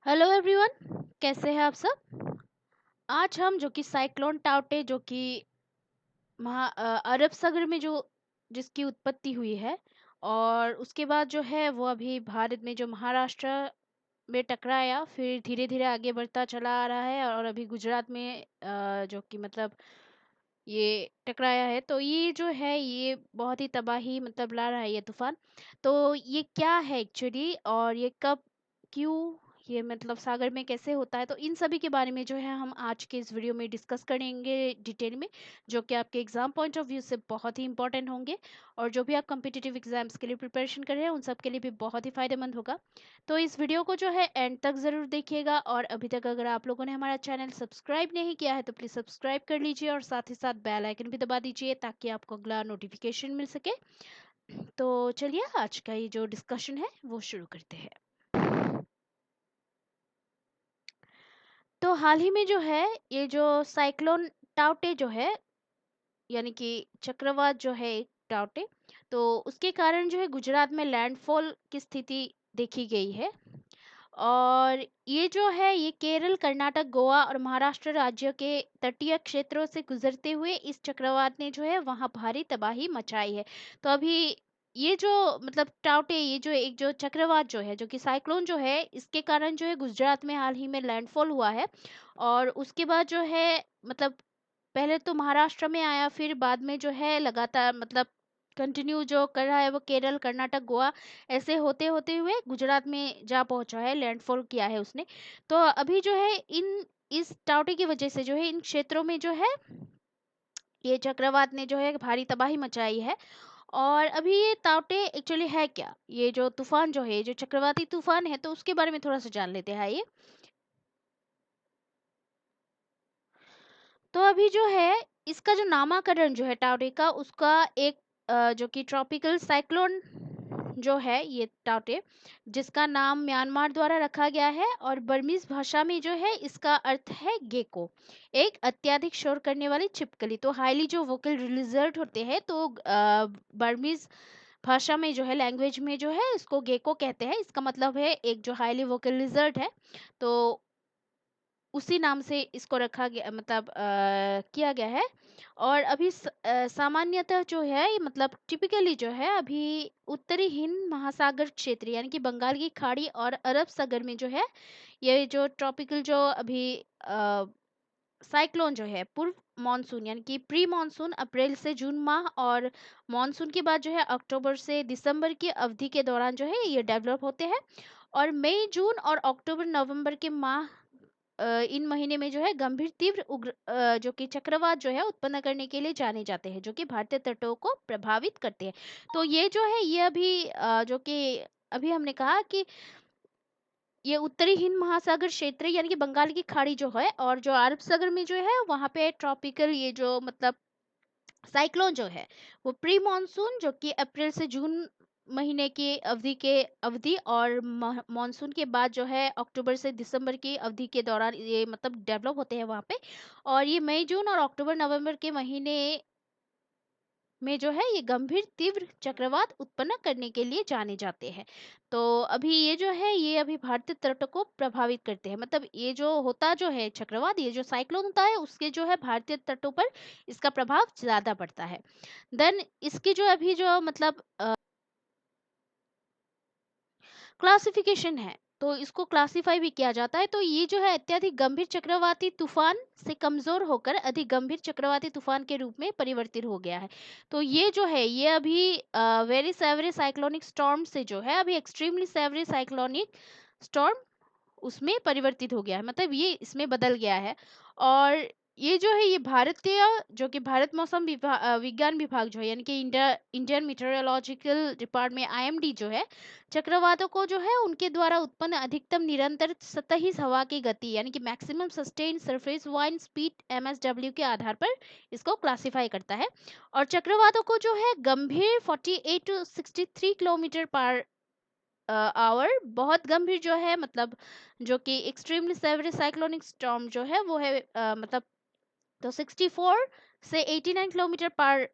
Hello everyone, कैसे हैं आप सब। आज हम जो कि साइक्लोन टाउटे जो कि अरब सागर में जो जिसकी उत्पत्ति हुई है और उसके बाद जो है वो अभी भारत में जो महाराष्ट्र में टकराया, फिर धीरे धीरे आगे बढ़ता चला आ रहा है और अभी गुजरात में जो कि मतलब ये टकराया है। तो ये जो है ये बहुत ही तबाही मतलब ला रहा है ये तूफान। तो ये क्या है एक्चुअली और ये कब, क्यों, ये मतलब सागर में कैसे होता है, तो इन सभी के बारे में जो है हम आज के इस वीडियो में डिस्कस करेंगे डिटेल में, जो कि आपके एग्जाम पॉइंट ऑफ व्यू से बहुत ही इंपॉर्टेंट होंगे और जो भी आप कम्पिटिटिव एग्जाम्स के लिए प्रिपरेशन कर रहे हैं उन सब के लिए भी बहुत ही फायदेमंद होगा। तो इस वीडियो को जो है एंड तक ज़रूर देखिएगा और अभी तक अगर आप लोगों ने हमारा चैनल सब्सक्राइब नहीं किया है तो प्लीज़ सब्सक्राइब कर लीजिए और साथ ही साथ बेल आइकन भी दबा दीजिए ताकि आपको अगला नोटिफिकेशन मिल सके। तो चलिए आज का ये जो डिस्कशन है वो शुरू करते हैं। तो हाल ही में जो है ये जो साइक्लोन टाउटे जो है यानी कि चक्रवात जो है एक टाउटे, तो उसके कारण जो है गुजरात में लैंडफॉल की स्थिति देखी गई है। और ये जो है ये केरल, कर्नाटक, गोवा और महाराष्ट्र राज्य के तटीय क्षेत्रों से गुजरते हुए इस चक्रवात ने जो है वहाँ भारी तबाही मचाई है। तो अभी ये जो मतलब टाउटे, ये जो एक जो चक्रवात जो है जो कि साइक्लोन जो है, इसके कारण जो है गुजरात में हाल ही में लैंडफॉल हुआ है। और उसके बाद जो है मतलब पहले तो महाराष्ट्र में आया, फिर बाद में जो है लगातार मतलब कंटिन्यू जो कर रहा है वो केरल, कर्नाटक, गोवा ऐसे होते होते हुए गुजरात में जा पहुंचा है, लैंडफॉल किया है उसने। तो अभी जो है इन इस टाउटे की वजह से जो है इन क्षेत्रों में जो है ये चक्रवात ने जो है भारी तबाही मचाई है। और अभी ये टाउटे एक्चुअली है क्या, ये जो तूफान जो है, जो चक्रवाती तूफान है, तो उसके बारे में थोड़ा सा जान लेते हैं ये। तो अभी जो है इसका जो नामकरण जो है टाउटे का, उसका एक जो कि ट्रॉपिकल साइक्लोन जो है ये टाउटे, जिसका नाम म्यांमार द्वारा रखा गया है और बर्मीज भाषा में जो है इसका अर्थ है गेको, एक अत्यधिक शोर करने वाली छिपकली। तो हाईली जो वोकल लिजर्ड होते हैं, तो बर्मीज भाषा में जो है, लैंग्वेज में जो है इसको गेको कहते हैं। इसका मतलब है एक जो हाईली वोकल लिजर्ड है। तो उसी नाम से इसको रखा गया मतलब किया गया है। और अभी सामान्यतः जो है ये मतलब टिपिकली जो है अभी उत्तरी हिंद महासागर क्षेत्र यानी कि बंगाल की खाड़ी और अरब सागर में जो है ये जो ट्रॉपिकल जो अभी साइक्लोन जो है पूर्व मॉनसून यानी कि प्री मॉनसून अप्रैल से जून माह और मॉनसून के बाद जो है अक्टूबर से दिसंबर की अवधि के दौरान जो है ये डेवलप होते हैं। और मई, जून और अक्टूबर, नवंबर के माह इन महीने में जो है गंभीर तीव्र उग्र जो कि चक्रवात जो है उत्पन्न करने के लिए जाने जाते हैं, जो कि भारतीय तटों को प्रभावित करते हैं। तो ये जो है ये अभी जो कि अभी हमने कहा कि ये उत्तरी हिंद महासागर क्षेत्र यानी कि बंगाल की खाड़ी जो है और जो अरब सागर में जो है वहां पे ट्रॉपिकल ये जो मतलब साइक्लोन जो है वो प्री मॉनसून जो कि अप्रैल से जून महीने की अवधि और मॉनसून के बाद जो है अक्टूबर से दिसंबर की अवधि के दौरान ये मतलब डेवलप होते हैं वहाँ पे। और ये मई, जून और अक्टूबर, नवंबर के महीने में जो है ये गंभीर तीव्र चक्रवात उत्पन्न करने के लिए जाने जाते हैं। तो अभी ये जो है ये अभी भारतीय तटों को प्रभावित करते हैं, मतलब ये जो होता जो है चक्रवात, ये जो साइक्लोन होता है उसके जो है भारतीय तटों पर इसका प्रभाव ज्यादा पड़ता है। देन इसकी जो अभी जो मतलब क्लासिफिकेशन है, तो इसको क्लासिफाई भी किया जाता है। तो ये जो है अत्यधिक गंभीर चक्रवाती तूफान से कमजोर होकर अधिक गंभीर चक्रवाती तूफान के रूप में परिवर्तित हो गया है। तो ये जो है ये अभी वेरी सेवरी साइक्लोनिक स्टॉर्म से जो है अभी एक्सट्रीमली सेवरी साइक्लोनिक स्टॉर्म उसमें परिवर्तित हो गया है, मतलब ये इसमें बदल गया है। और ये जो है ये भारतीय जो कि भारत मौसम विज्ञान विभाग जो है यानी कि इंडियन मीटेरोलॉजिकल डिपार्टमेंट आईएमडी जो है चक्रवातों को जो है उनके द्वारा उत्पन्न अधिकतम निरंतर सतही हवा की गति यानी कि maximum sustain surface wind speed MSW के आधार पर इसको क्लासिफाई करता है। और चक्रवातों को जो है गंभीर 48 टू 63 किलोमीटर पर आवर, बहुत गंभीर जो है मतलब जो कि एक्सट्रीमली सेवरी साइक्लोनिक स्टॉर्म जो है वो है मतलब तो 64 से 89 किलोमीटर पर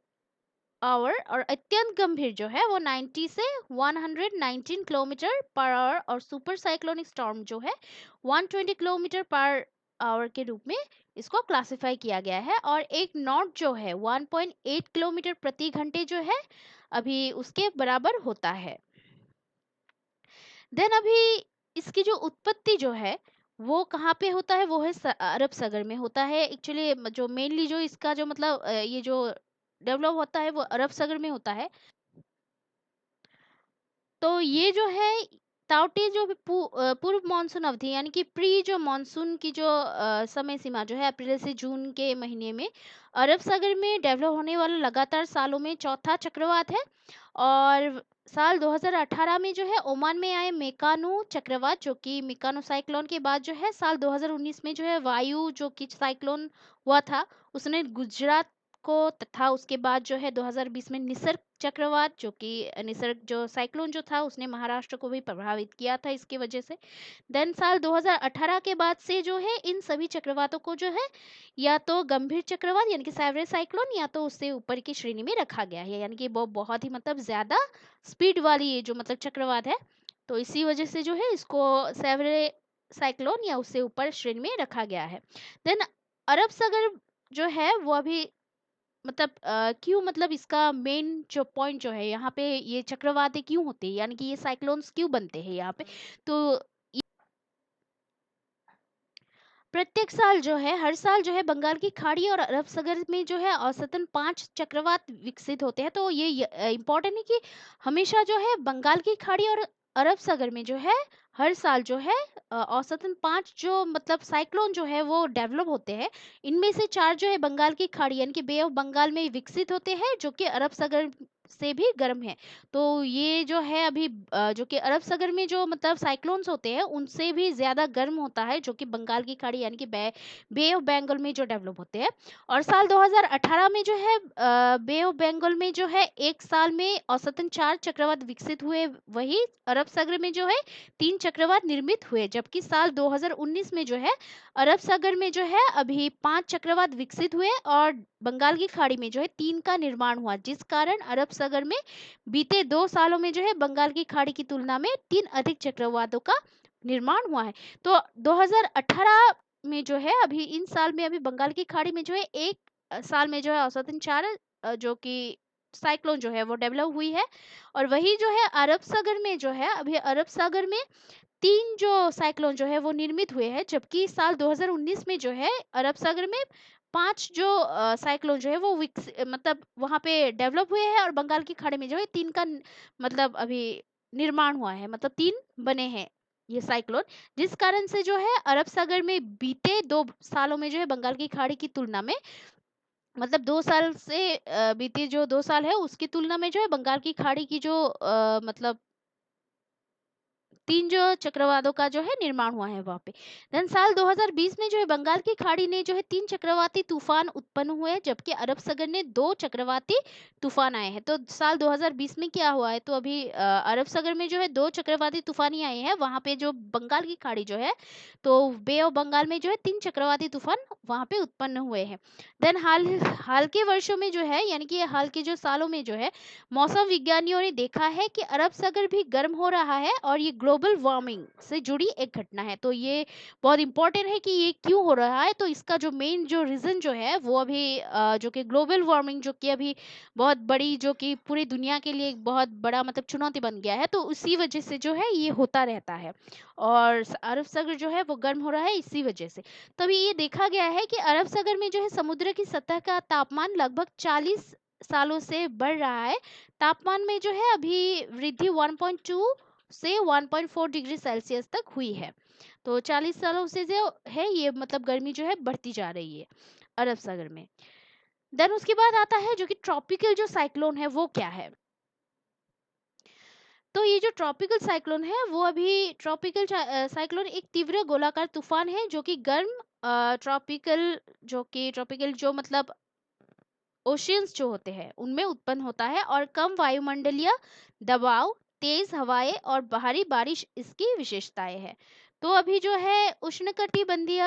आवर, और अत्यंत गंभीर जो है वो 90 से 119 किलोमीटर पर आवर, और सुपर साइक्लोनिक स्टॉर्म जो है 120 किलोमीटर पर आवर के रूप में इसको क्लासिफाई किया गया है। और एक नॉट जो है 1.8 किलोमीटर प्रति घंटे जो है अभी उसके बराबर होता है। देन अभी इसकी जो उत्पत्ति जो है वो कहाँ पे होता है, वो है अरब सागर में होता है एक्चुअली। जो मेनली जो इसका जो मतलब ये जो डेवलप होता है वो अरब सागर में होता है। तो ये जो है ताउते जो भी पूर्व मानसून अवधि यानी कि प्री जो मानसून की जो समय सीमा जो है अप्रैल से जून के महीने में अरब सागर में डेवलप होने वाला लगातार सालों में चौथा चक्रवात है। और साल 2018 में जो है ओमान में आए मेकानो चक्रवात, जो कि मिकानो साइक्लोन के बाद जो है साल 2019 में जो है वायु जो कि साइक्लोन हुआ था उसने गुजरात को, तथा उसके बाद जो है 2020 में निसर्ग चक्रवात जो कि निसर्ग जो साइक्लोन जो था उसने महाराष्ट्र को भी प्रभावित किया था इसकी वजह से। देन साल 2018 के बाद से जो है इन सभी चक्रवातों को जो है या तो गंभीर चक्रवात यानी कि सैवरे साइक्लोन या तो उससे ऊपर की श्रेणी में रखा गया है, यानी कि वो बहुत ही मतलब ज्यादा स्पीड वाली ये जो मतलब चक्रवात है। तो इसी वजह से जो है इसको सैवरे साइक्लोन या उससे ऊपर श्रेणी में रखा गया है। देन अरब सागर जो है वो अभी मतलब क्यों मतलब इसका मेन जो पॉइंट जो है यहाँ पे ये चक्रवातें क्यों होते हैं यानी कि ये साइक्लोन्स क्यों बनते हैं यहाँ पे। तो प्रत्येक साल जो है हर साल जो है बंगाल की खाड़ी और अरब सागर में जो है औसतन 5 चक्रवात विकसित होते हैं। तो ये इम्पोर्टेंट है कि हमेशा जो है बंगाल की खाड़ी और अरब सागर में जो है हर साल जो है औसतन 5 जो मतलब साइक्लोन जो है वो डेवलप होते हैं। इनमें से 4 जो है बंगाल की खाड़ी यानी कि बे ऑफ बंगाल में विकसित होते हैं जो कि अरब सागर से भी गर्म है। तो ये जो है अभी जो कि अरब सागर में जो मतलब साइक्लोन्स होते हैं उनसे भी ज्यादा गर्म होता है जो कि बंगाल की खाड़ी यानी कि बे ऑफ बंगाल में जो डेवलप होते हैं। और साल 2018 में जो है बे ऑफ बंगाल में जो है एक साल में औसतन 4 चक्रवात विकसित हुए, वही अरब सागर में जो है 3 चक्रवात निर्मित हुए, जबकि साल 2019 में जो है अरब सागर में जो है अभी 5 चक्रवात विकसित हुए और बंगाल की खाड़ी में जो है 3 का निर्माण हुआ, जिस कारण अरब सागर में बीते 2 सालों में जो है बंगाल की खाड़ी की तुलना में 3 अधिक चक्रवातों का निर्माण हुआ है। तो 2018 में जो है अभी इन साल में अभी बंगाल की खाड़ी में जो है एक साल में जो है औसतन 4 जो कि साइक्लोन जो है वो डेवलप हुई है। और वही जो है अरब सागर में जो है अभी अरब सागर में 3 जो साइक्लोन जो है वो निर्मित हुए हैं, जबकि साल 2019 में जो है अरब सागर में 5 जो साइक्लोन जो है वो मतलब वहां पे डेवलप हुए हैं और बंगाल की खाड़ी में जो है 3 का मतलब अभी निर्माण हुआ है, मतलब 3 बने हैं ये साइक्लोन, जिस कारण से जो है अरब सागर में बीते 2 सालों में जो है बंगाल की खाड़ी की तुलना में मतलब 2 साल से बीते जो 2 साल है उसकी तुलना में जो है बंगाल की खाड़ी की जो मतलब 3 जो चक्रवातों का जो है निर्माण हुआ है वहां पे। देन साल 2020 में जो है बंगाल की खाड़ी ने जो है 3 चक्रवाती तूफान उत्पन्न हुए, जबकि अरब सागर ने 2 चक्रवाती तूफान आए हैं। तो साल 2020 में क्या हुआ है, तो अभी अरब सागर में जो है 2 चक्रवाती तूफान ही आए हैं, वहां पे जो बंगाल की खाड़ी जो है तो बे ऑफ बंगाल में जो है 3 चक्रवाती तूफान वहां पे उत्पन्न हुए हैं। देन हाल हाल के वर्षों में जो है यानी कि हाल के जो सालों में जो है मौसम विज्ञानियों ने देखा है कि अरब सागर भी गर्म हो रहा है और ये ग्लोबल वार्मिंग से जुड़ी एक घटना है। तो ये बहुत इंपॉर्टेंट है कि ये क्यों हो रहा है। तो इसका जो मेन जो रीजन जो है वो अभी जो कि ग्लोबल वार्मिंग जो कि अभी बहुत बड़ी जो कि पूरी दुनिया के लिए एक बहुत बड़ा मतलब चुनौती बन गया है, तो उसी वजह से जो है ये होता रहता है। और अरब सागर जो है वो गर्म हो रहा है इसी वजह से। तभी ये देखा गया है कि अरब सागर में जो है समुद्र की सतह का तापमान लगभग 40 सालों से बढ़ रहा है। तापमान में जो है अभी वृद्धि 1.2 से 1.4 डिग्री सेल्सियस तक हुई है। तो 40 सालों से जो है ये मतलब गर्मी जो है बढ़ती जा रही है अरब सागर में। देन उसके बाद आता है जो कि ट्रॉपिकल जो साइक्लोन है वो क्या है। तो ये जो ट्रॉपिकल साइक्लोन है वो अभी ट्रॉपिकल साइक्लोन एक तीव्र गोलाकार तूफान है जो कि गर्म ट्रॉपिकल जो मतलब ओशियंस जो होते हैं उनमें उत्पन्न होता है और कम वायुमंडलीय दबाव, तेज हवाएं और भारी बारिश इसकी विशेषताएं हैं। तो अभी जो है उष्णकटिबंधीय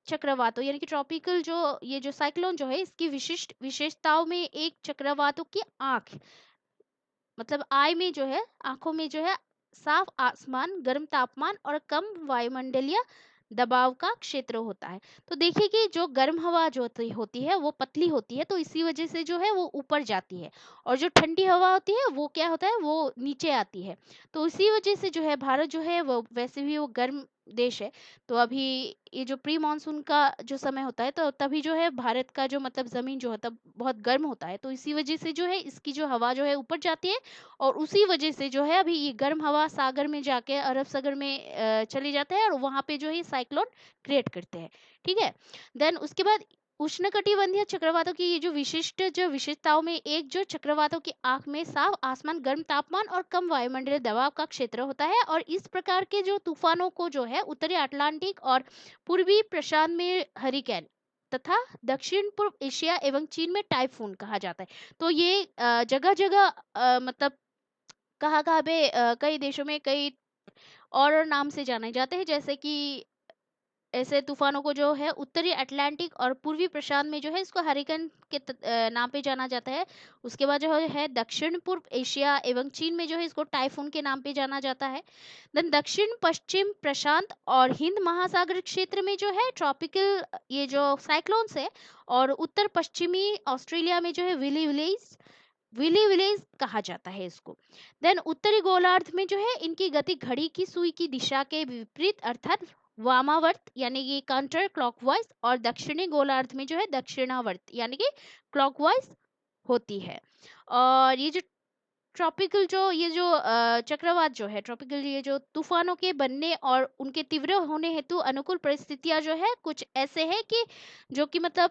चक्रवातों यानी कि ट्रॉपिकल जो ये जो साइक्लोन जो है इसकी विशिष्ट विशेषताओं में एक चक्रवातों की आंख, मतलब आई में जो है, आंखों में जो है साफ आसमान, गर्म तापमान और कम वायुमंडलीय दबाव का क्षेत्र होता है। तो देखिए कि जो गर्म हवा जो होती है वो पतली होती है, तो इसी वजह से जो है वो ऊपर जाती है, और जो ठंडी हवा होती है वो क्या होता है, वो नीचे आती है। तो इसी वजह से जो है भारत जो है वो वैसे भी वो गर्म देश है। तो अभी ये जो प्री मानसून का जो समय होता है तो तभी जो है भारत का जो मतलब जमीन जो होता है बहुत गर्म होता है, तो इसी वजह से जो है इसकी जो हवा जो है ऊपर जाती है, और उसी वजह से जो है अभी ये गर्म हवा सागर में जाके अरब सागर में चली जाता है, और वहां पे जो है साइक्लोन क्रिएट करते हैं। ठीक है। देन उसके बाद उष्णकटिबंधीय चक्रवातों की ये जो विशिष्ट जो विशेषताओं में एक जो चक्रवातों की आंख में साफ आसमान, गर्म तापमान और कम वायुमंडलीय दबाव का क्षेत्र होता है, और इस प्रकार के जो तूफानों को जो है उत्तरी अटलांटिक और पूर्वी प्रशांत में हरिकेन तथा दक्षिण पूर्व एशिया एवं चीन में टाइफून कहा जाता है। तो ये जगह जगह मतलब कहाँ कहाँ पे कई देशों में कई और नाम से जाने जाते हैं, जैसे कि ऐसे तूफानों को जो है उत्तरी अटलांटिक और पूर्वी प्रशांत में जो है इसको हरिकेन के नाम पे जाना जाता है। उसके बाद जो है दक्षिण पूर्व एशिया एवं चीन में जो है इसको टाइफून के नाम पे जाना जाता है। देन दक्षिण पश्चिम प्रशांत और हिंद महासागर क्षेत्र में जो है ट्रॉपिकल ये जो साइक्लोन्स है, और उत्तर पश्चिमी ऑस्ट्रेलिया में जो है विली विलेज कहा जाता है इसको। देन उत्तरी गोलार्ध में जो है इनकी गति घड़ी की सुई की दिशा के विपरीत अर्थात वामावर्त यानी कि काउंटर क्लॉकवाइज, और दक्षिणी गोलार्ध में जो है दक्षिणावर्त यानी कि क्लॉकवाइज होती है। और ये जो ट्रॉपिकल जो ये जो चक्रवात जो है, ट्रॉपिकल ये जो तूफानों के बनने और उनके तीव्र होने हेतु अनुकूल परिस्थितियां जो है कुछ ऐसे है कि जो कि मतलब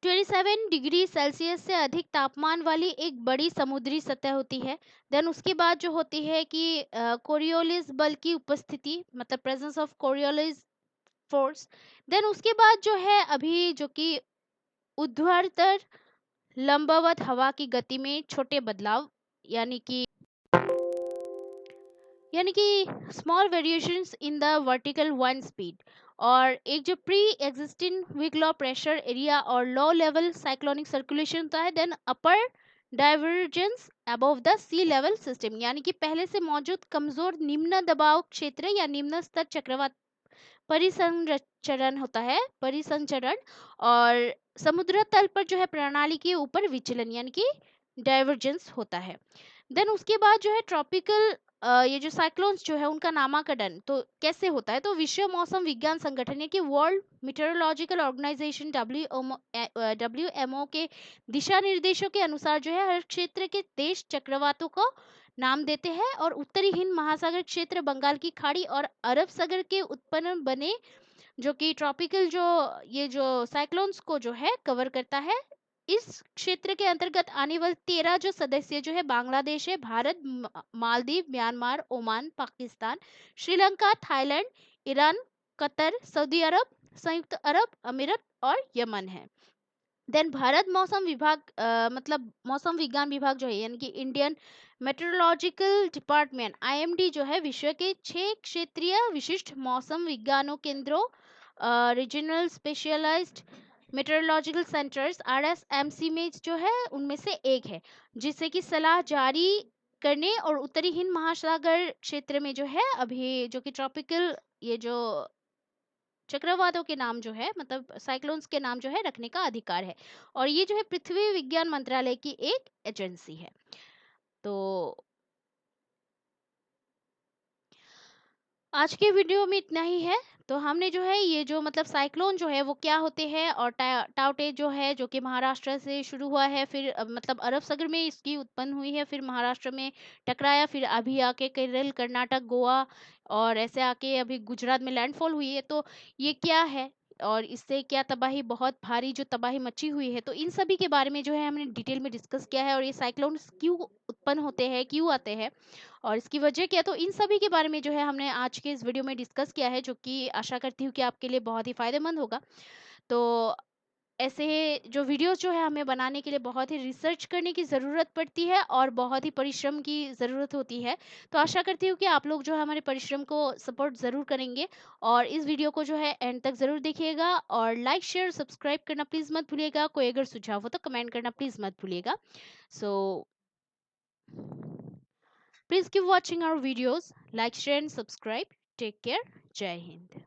27 डिग्री सेल्सियस से अधिक तापमान वाली एक बड़ी समुद्री सतह होती है। देन उसके बाद जो होती है कि कोरियोलिस बल की उपस्थिति, मतलब presence of Coriolis force. Then उसके बाद जो है अभी जो कि ऊर्ध्वाधर लंबवत हवा की गति में छोटे बदलाव, यानी कि small variations in the vertical wind speed, और एक जो pre existing weak low pressure area और लो लेवल साइक्लोनिक सर्कुलेशन होता है। Then upper divergence above the sea level system, यानी कि पहले से मौजूद कमजोर निम्न दबाव क्षेत्र या निम्न स्तर चक्रवात परिसंचरण होता है, परिसंचरण। और समुद्र तल पर जो है प्रणाली के ऊपर विचलन यानी कि डाइवर्जेंस होता है। देन उसके बाद जो है ट्रॉपिकल ये जो साइक्लोन्स जो है उनका नामकरण तो कैसे होता है, तो विश्व मौसम विज्ञान संगठन यानी कि world meteorological organisation W M O के दिशा निर्देशों के अनुसार जो है हर क्षेत्र के देश चक्रवातों को नाम देते हैं, और उत्तरी हिंद महासागर क्षेत्र, बंगाल की खाड़ी और अरब सागर के उत्पन्न बने जो कि ट्रॉपिकल जो ये जो साइक्लोन्स को जो है कवर करता है। इस क्षेत्र के अंतर्गत आने वाले 13 जो सदस्य जो है बांग्लादेश है, Bharat, Maldives, Myanmar, Oman, Pakistan, Sri Lanka, Thailand, Iran, Qatar, Saudi Arab, संयुक्त अरब अमीरात और यमन है। देन भारत मौसम विभाग मतलब मौसम विज्ञान विभाग जो है यानी कि इंडियन मेट्रोलॉजिकल डिपार्टमेंट आईएमडी जो है विश्व के 6 क्षेत्रीय विशिष्ट मौसम विज्ञानों केंद्रों, रीजनल स्पेशलाइज्ड मेट्रोलॉजिकल सेंटर्स आरएसएमसी में जो है उनमें से एक है, जिससे कि सलाह जारी करने और उत्तरी हिंद महासागर क्षेत्र में जो है अभी जो कि ट्रॉपिकल ये जो चक्रवातों के नाम जो है मतलब साइक्लोन्स के नाम जो है रखने का अधिकार है, और ये जो है पृथ्वी विज्ञान मंत्रालय की एक एजेंसी है। तो आज के वीडियो में इतना ही है। तो हमने जो है ये जो मतलब साइक्लोन जो है वो क्या होते हैं, और टाउटे जो है जो कि महाराष्ट्र से शुरू हुआ है, फिर मतलब अरब सागर में इसकी उत्पन्न हुई है, फिर महाराष्ट्र में टकराया, फिर अभी आके केरल, कर्नाटक, गोवा और ऐसे आके अभी गुजरात में लैंडफॉल हुई है। तो ये क्या है और इससे क्या तबाही, बहुत भारी जो तबाही मची हुई है, तो इन सभी के बारे में जो है हमने डिटेल में डिस्कस किया है, और ये साइक्लोन क्यों उत्पन्न होते हैं, क्यों आते हैं और इसकी वजह क्या है, तो इन सभी के बारे में जो है हमने आज के इस वीडियो में डिस्कस किया है, जो कि आशा करती हूँ कि आपके लिए बहुत ही फायदेमंद होगा। तो ऐसे जो वीडियोस जो है हमें बनाने के लिए बहुत ही रिसर्च करने की ज़रूरत पड़ती है और बहुत ही परिश्रम की ज़रूरत होती है। तो आशा करती हूँ कि आप लोग जो है हमारे परिश्रम को सपोर्ट ज़रूर करेंगे और इस वीडियो को जो है एंड तक ज़रूर देखिएगा और लाइक, शेयर, सब्सक्राइब करना प्लीज़ मत भूलिएगा। कोई अगर सुझाव हो तो कमेंट करना प्लीज़ मत भूलिएगा। So please keep watching our videos, like, share and subscribe. Take care. जय हिंद।